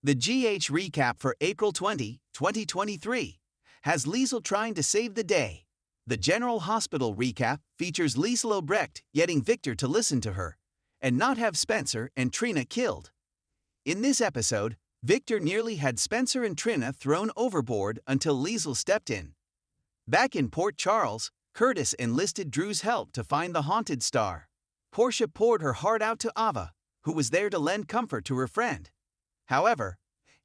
The GH recap for April 20, 2023 has Liesel trying to save the day. The General Hospital recap features Liesel Obrecht getting Victor to listen to her and not have Spencer and Trina killed. In this episode, Victor nearly had Spencer and Trina thrown overboard until Liesel stepped in. Back in Port Charles, Curtis enlisted Drew's help to find the haunted star. Portia poured her heart out to Ava, who was there to lend comfort to her friend. However,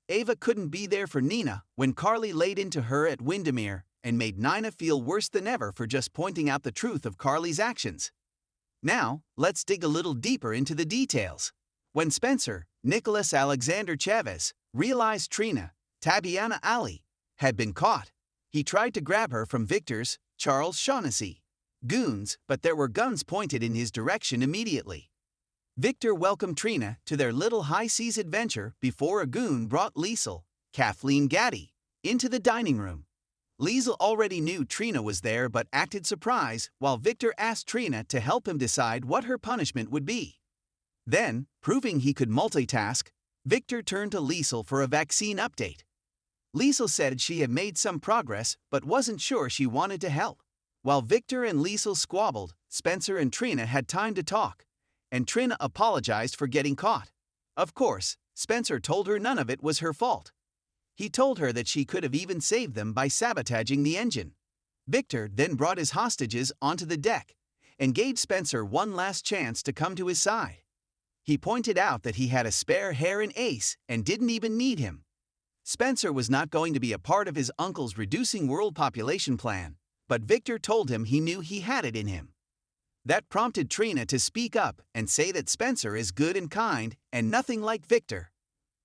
Ava couldn't be there for Nina when Carly laid into her at Windermere and made Nina feel worse than ever for just pointing out the truth of Carly's actions. Now, let's dig a little deeper into the details. When Spencer, Nicholas Alexander Chavez, realized Trina, Tabiana Ali, had been caught, he tried to grab her from Victor's, Charles Shaughnessy, goons, but there were guns pointed in his direction immediately. Victor welcomed Trina to their little high-seas adventure before a goon brought Liesel, Kathleen Gaddy, into the dining room. Liesel already knew Trina was there but acted surprised while Victor asked Trina to help him decide what her punishment would be. Then, proving he could multitask, Victor turned to Liesel for a vaccine update. Liesel said she had made some progress but wasn't sure she wanted to help. While Victor and Liesel squabbled, Spencer and Trina had time to talk, and Trina apologized for getting caught. Of course, Spencer told her none of it was her fault. He told her that she could have even saved them by sabotaging the engine. Victor then brought his hostages onto the deck and gave Spencer one last chance to come to his side. He pointed out that he had a spare hair in Ace and didn't even need him. Spencer was not going to be a part of his uncle's reducing world population plan, but Victor told him he knew he had it in him. That prompted Trina to speak up and say that Spencer is good and kind and nothing like Victor.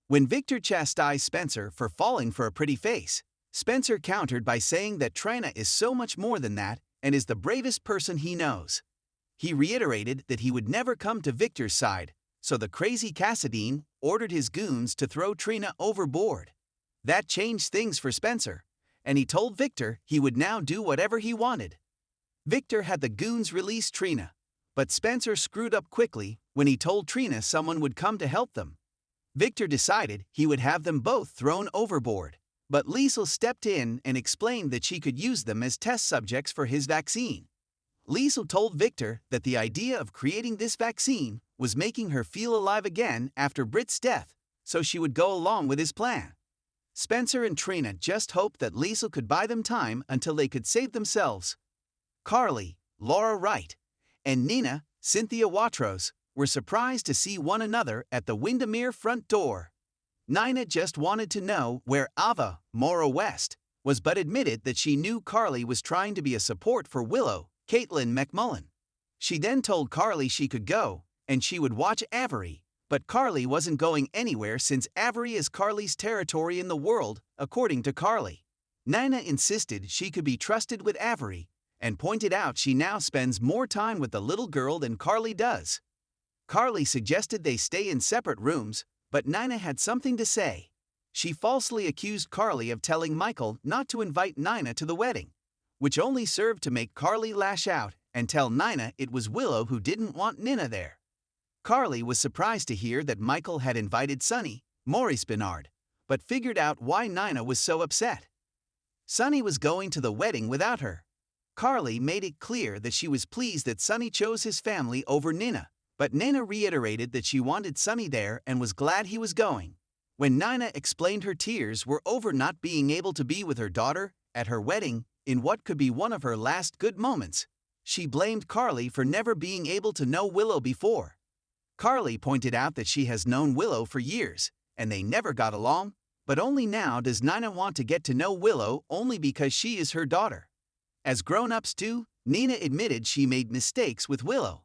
When Victor chastised Spencer for falling for a pretty face, Spencer countered by saying that Trina is so much more than that and is the bravest person he knows. He reiterated that he would never come to Victor's side, so the crazy Cassadine ordered his goons to throw Trina overboard. That changed things for Spencer, and he told Victor he would now do whatever he wanted. Victor had the goons release Trina, but Spencer screwed up quickly when he told Trina someone would come to help them. Victor decided he would have them both thrown overboard, but Liesel stepped in and explained that she could use them as test subjects for his vaccine. Liesel told Victor that the idea of creating this vaccine was making her feel alive again after Britt's death, so she would go along with his plan. Spencer and Trina just hoped that Liesel could buy them time until they could save themselves. Carly, Laura Wright, and Nina, Cynthia Watros, were surprised to see one another at the Windermere front door. Nina just wanted to know where Ava, Mora West, was but admitted that she knew Carly was trying to be a support for Willow, Caitlin McMullen. She then told Carly she could go, and she would watch Avery, but Carly wasn't going anywhere since Avery is Carly's territory in the world, according to Carly. Nina insisted she could be trusted with Avery, and pointed out she now spends more time with the little girl than Carly does. Carly suggested they stay in separate rooms, but Nina had something to say. She falsely accused Carly of telling Michael not to invite Nina to the wedding, which only served to make Carly lash out and tell Nina it was Willow who didn't want Nina there. Carly was surprised to hear that Michael had invited Sonny, Maurice Bernard, but figured out why Nina was so upset. Sonny was going to the wedding without her. Carly made it clear that she was pleased that Sonny chose his family over Nina, but Nina reiterated that she wanted Sonny there and was glad he was going. When Nina explained her tears were over not being able to be with her daughter at her wedding in what could be one of her last good moments, she blamed Carly for never being able to know Willow before. Carly pointed out that she has known Willow for years, and they never got along, but only now does Nina want to get to know Willow only because she is her daughter. As grown-ups do, Nina admitted she made mistakes with Willow,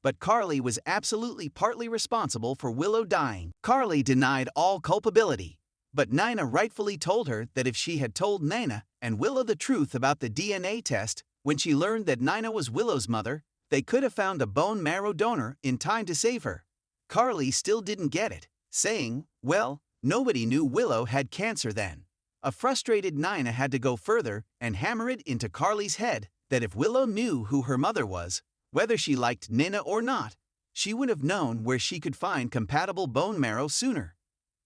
but Carly was absolutely partly responsible for Willow dying. Carly denied all culpability, but Nina rightfully told her that if she had told Nina and Willow the truth about the DNA test when she learned that Nina was Willow's mother, they could have found a bone marrow donor in time to save her. Carly still didn't get it, saying, well, nobody knew Willow had cancer then. A frustrated Nina had to go further and hammer it into Carly's head that if Willow knew who her mother was, whether she liked Nina or not, she would have known where she could find compatible bone marrow sooner.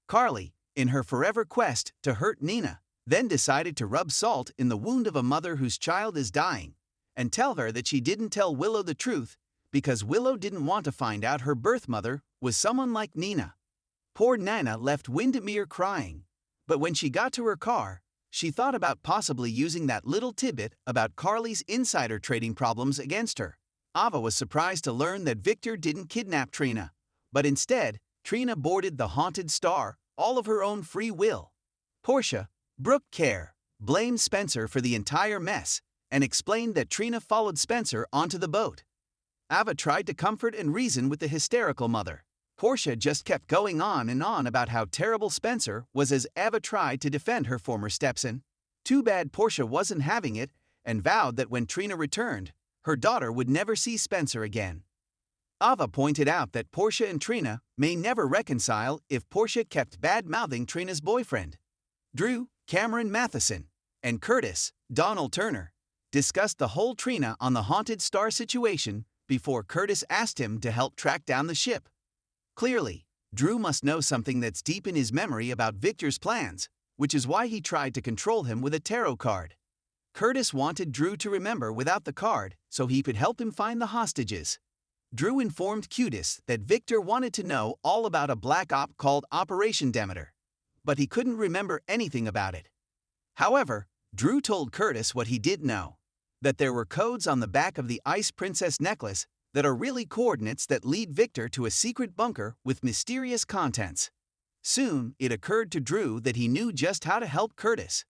Carly, in her forever quest to hurt Nina, then decided to rub salt in the wound of a mother whose child is dying, and tell her that she didn't tell Willow the truth because Willow didn't want to find out her birth mother was someone like Nina. Poor Nana left Windermere crying, but when she got to her car, she thought about possibly using that little tidbit about Carly's insider trading problems against her. Ava was surprised to learn that Victor didn't kidnap Trina, but instead, Trina boarded the haunted star all of her own free will. Portia, Brooke Care, blamed Spencer for the entire mess and explained that Trina followed Spencer onto the boat. Ava tried to comfort and reason with the hysterical mother. Portia just kept going on and on about how terrible Spencer was as Ava tried to defend her former stepson. Too bad Portia wasn't having it and vowed that when Trina returned, her daughter would never see Spencer again. Ava pointed out that Portia and Trina may never reconcile if Portia kept bad-mouthing Trina's boyfriend. Drew, Cameron Matheson, and Curtis, Donald Turner, discussed the whole Trina on the haunted star situation before Curtis asked him to help track down the ship. Clearly, Drew must know something that's deep in his memory about Victor's plans, which is why he tried to control him with a tarot card. Curtis wanted Drew to remember without the card so he could help him find the hostages. Drew informed Curtis that Victor wanted to know all about a black op called Operation Demeter, but he couldn't remember anything about it. However, Drew told Curtis what he did know, that there were codes on the back of the Ice Princess necklace that are really coordinates that lead Victor to a secret bunker with mysterious contents. Soon, it occurred to Drew that he knew just how to help Curtis.